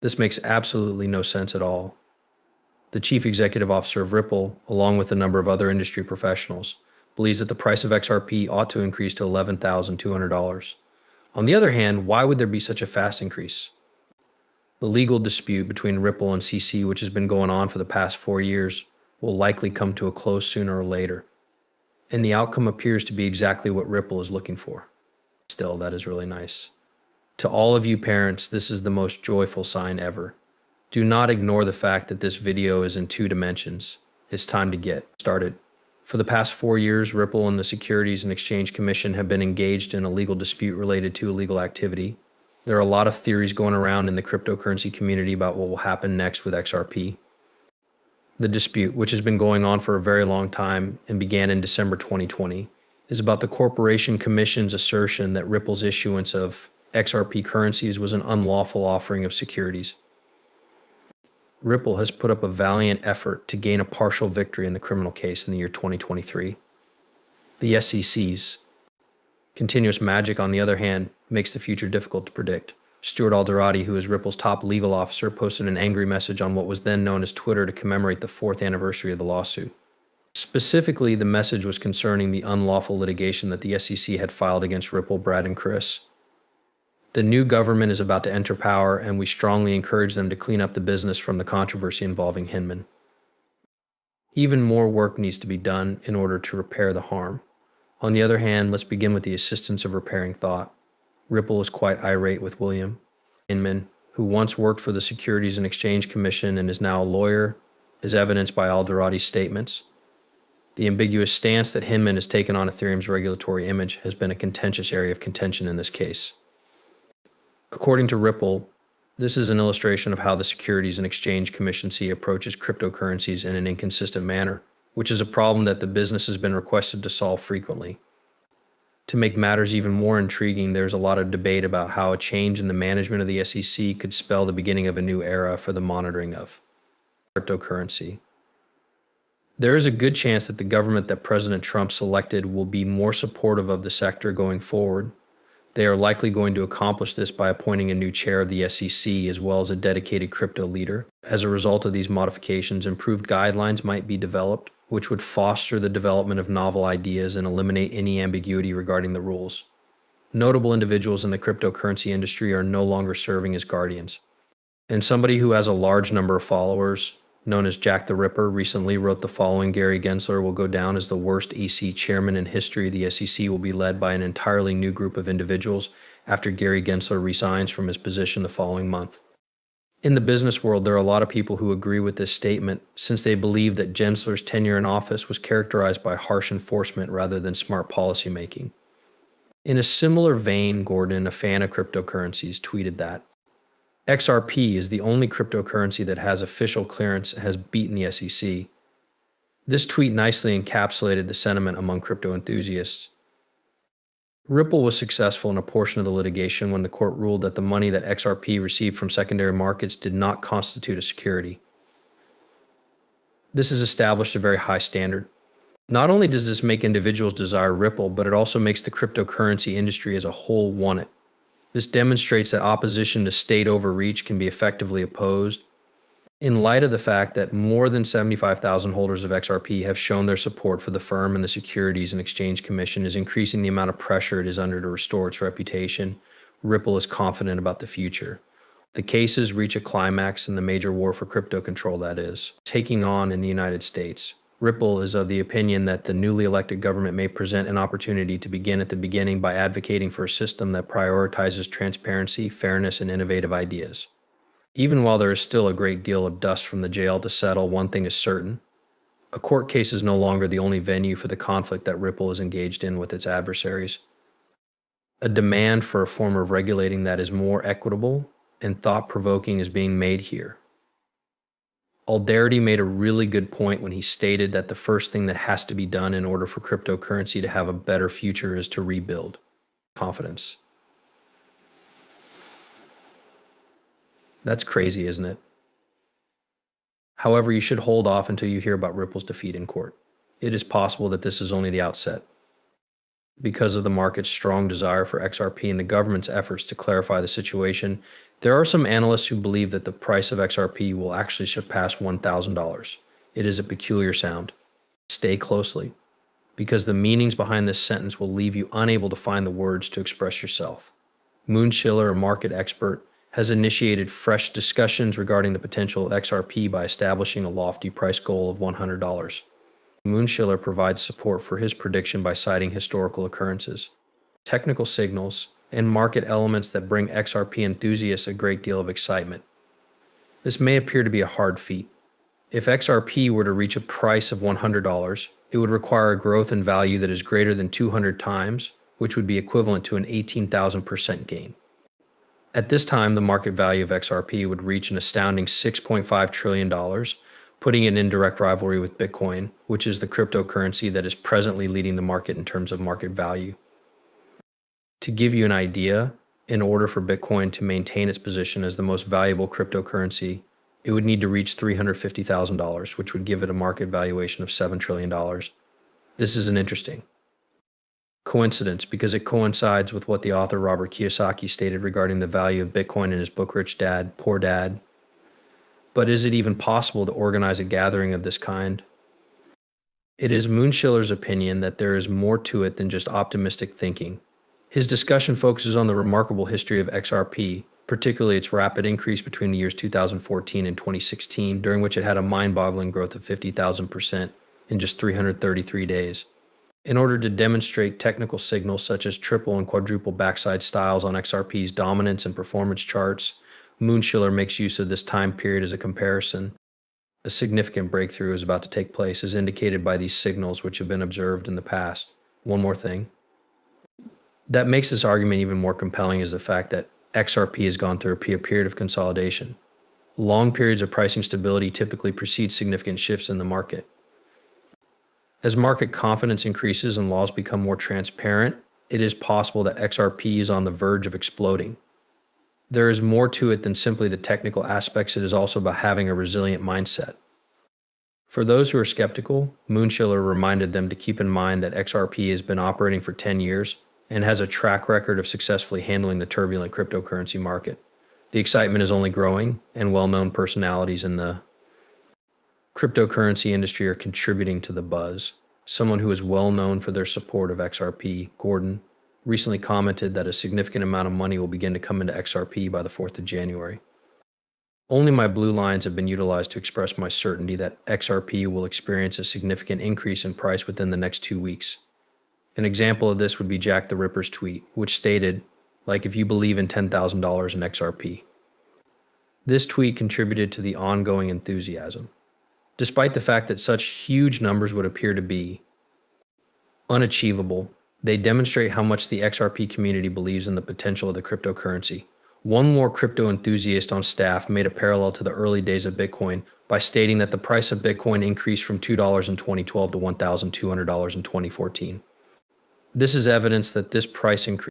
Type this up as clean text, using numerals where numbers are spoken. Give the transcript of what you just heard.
This makes absolutely no sense at all. The chief executive officer of Ripple, along with a number of other industry professionals, believes that the price of XRP ought to increase to $11,200. On the other hand, why would there be such a fast increase? The legal dispute between Ripple and CC, which has been going on for the past 4 years, will likely come to a close sooner or later. And the outcome appears to be exactly what Ripple is looking for. Still, that is really nice. To all of you parents, this is the most joyful sign ever. Do not ignore the fact that this video is in 2 dimensions. It's time to get started. For the past 4 years, Ripple and the Securities and Exchange Commission have been engaged in a legal dispute related to illegal activity. There are a lot of theories going around in the cryptocurrency community about what will happen next with XRP. The dispute, which has been going on for a very long time and began in December 2020, is about the Corporation Commission's assertion that Ripple's issuance of XRP currencies was an unlawful offering of securities. Ripple has put up a valiant effort to gain a partial victory in the criminal case in the year 2023. The SEC's continuous magic, on the other hand, makes the future difficult to predict. Stuart Alderati, who is Ripple's top legal officer, posted an angry message on what was then known as Twitter to commemorate the 4th anniversary of the lawsuit. Specifically, the message was concerning the unlawful litigation that the SEC had filed against Ripple, Brad, and Chris. The new government is about to enter power, and we strongly encourage them to clean up the business from the controversy involving Hinman. Even more work needs to be done in order to repair the harm. On the other hand, let's begin with the assistance of repairing thought. Ripple is quite irate with William Hinman, who once worked for the Securities and Exchange Commission and is now a lawyer, as evidenced by Alderati's statements. The ambiguous stance that Hinman has taken on Ethereum's regulatory image has been a contentious area of contention in this case. According to Ripple, this is an illustration of how the Securities and Exchange Commission approaches cryptocurrencies in an inconsistent manner, which is a problem that the business has been requested to solve frequently. To make matters even more intriguing, there's a lot of debate about how a change in the management of the SEC could spell the beginning of a new era for the monitoring of cryptocurrency. There is a good chance that the government that President Trump selected will be more supportive of the sector going forward. They are likely going to accomplish this by appointing a new chair of the SEC as well as a dedicated crypto leader. As a result of these modifications, improved guidelines might be developed, which would foster the development of novel ideas and eliminate any ambiguity regarding the rules. Notable individuals in the cryptocurrency industry are no longer serving as guardians. And somebody who has a large number of followers, known as Jack the Ripper, recently wrote the following: Gary Gensler will go down as the worst EC chairman in history. The SEC will be led by an entirely new group of individuals after Gary Gensler resigns from his position the following month. In the business world, there are a lot of people who agree with this statement, since they believe that Gensler's tenure in office was characterized by harsh enforcement rather than smart policymaking. In a similar vein, Gordon, a fan of cryptocurrencies, tweeted that XRP is the only cryptocurrency that has official clearance and has beaten the SEC. This tweet nicely encapsulated the sentiment among crypto enthusiasts. Ripple was successful in a portion of the litigation when the court ruled that the money that XRP received from secondary markets did not constitute a security. This has established a very high standard. Not only does this make individuals desire Ripple, but it also makes the cryptocurrency industry as a whole want it. This demonstrates that opposition to state overreach can be effectively opposed. In light of the fact that more than 75,000 holders of XRP have shown their support for the firm, and the Securities and Exchange Commission is increasing the amount of pressure it is under to restore its reputation, Ripple is confident about the future. The cases reach a climax in the major war for crypto control that is taking on in the United States. Ripple is of the opinion that the newly elected government may present an opportunity to begin at the beginning by advocating for a system that prioritizes transparency, fairness, and innovative ideas. Even while there is still a great deal of dust from the jail to settle, one thing is certain. A court case is no longer the only venue for the conflict that Ripple is engaged in with its adversaries. A demand for a form of regulating that is more equitable and thought-provoking is being made here. Alderati made a really good point when he stated that the first thing that has to be done in order for cryptocurrency to have a better future is to rebuild confidence. That's crazy, isn't it? However, you should hold off until you hear about Ripple's defeat in court. It is possible that this is only the outset. Because of the market's strong desire for XRP and the government's efforts to clarify the situation, There are some analysts who believe that the price of XRP will actually surpass $1,000. It is a peculiar sound. Stay closely, because the meanings behind this sentence will leave you unable to find the words to express yourself. Moonshiller, a market expert, has initiated fresh discussions regarding the potential of XRP by establishing a lofty price goal of $100. Moonshiller provides support for his prediction by citing historical occurrences, technical signals, and market elements that bring XRP enthusiasts a great deal of excitement. This may appear to be a hard feat. If XRP were to reach a price of $100, it would require a growth in value that is greater than 200 times, which would be equivalent to an 18,000% gain. At this time, the market value of XRP would reach an astounding $6.5 trillion, putting it in direct rivalry with Bitcoin, which is the cryptocurrency that is presently leading the market in terms of market value. To give you an idea, in order for Bitcoin to maintain its position as the most valuable cryptocurrency, it would need to reach $350,000, which would give it a market valuation of $7 trillion. This isn't interesting coincidence because it coincides with what the author Robert Kiyosaki stated regarding the value of Bitcoin in his book Rich Dad, Poor Dad. But is it even possible to organize a gathering of this kind? It is Moonshiller's opinion that there is more to it than just optimistic thinking. His discussion focuses on the remarkable history of XRP, particularly its rapid increase between the years 2014 and 2016, during which it had a mind-boggling growth of 50,000% in just 333 days. In order to demonstrate technical signals such as triple and quadruple backside styles on XRP's dominance and performance charts, Moonshiller makes use of this time period as a comparison. A significant breakthrough is about to take place, as indicated by these signals which have been observed in the past. One more thing that makes this argument even more compelling is the fact that XRP has gone through a period of consolidation. Long periods of pricing stability typically precede significant shifts in the market. As market confidence increases and laws become more transparent, it is possible that XRP is on the verge of exploding. There is more to it than simply the technical aspects. It is also about having a resilient mindset. For those who are skeptical, Moonshiller reminded them to keep in mind that XRP has been operating for 10 years and has a track record of successfully handling the turbulent cryptocurrency market. The excitement is only growing, and well-known personalities in the cryptocurrency industry are contributing to the buzz. Someone who is well known for their support of XRP, Gordon, recently commented that a significant amount of money will begin to come into XRP by the 4th of January. Only my blue lines have been utilized to express my certainty that XRP will experience a significant increase in price within the next 2 weeks. An example of this would be Jack the Ripper's tweet, which stated, like if you believe in $10,000 in XRP. This tweet contributed to the ongoing enthusiasm. Despite the fact that such huge numbers would appear to be unachievable, they demonstrate how much the XRP community believes in the potential of the cryptocurrency. One more crypto enthusiast on staff made a parallel to the early days of Bitcoin by stating that the price of Bitcoin increased from $2 in 2012 to $1,200 in 2014. This is evidence that this price increase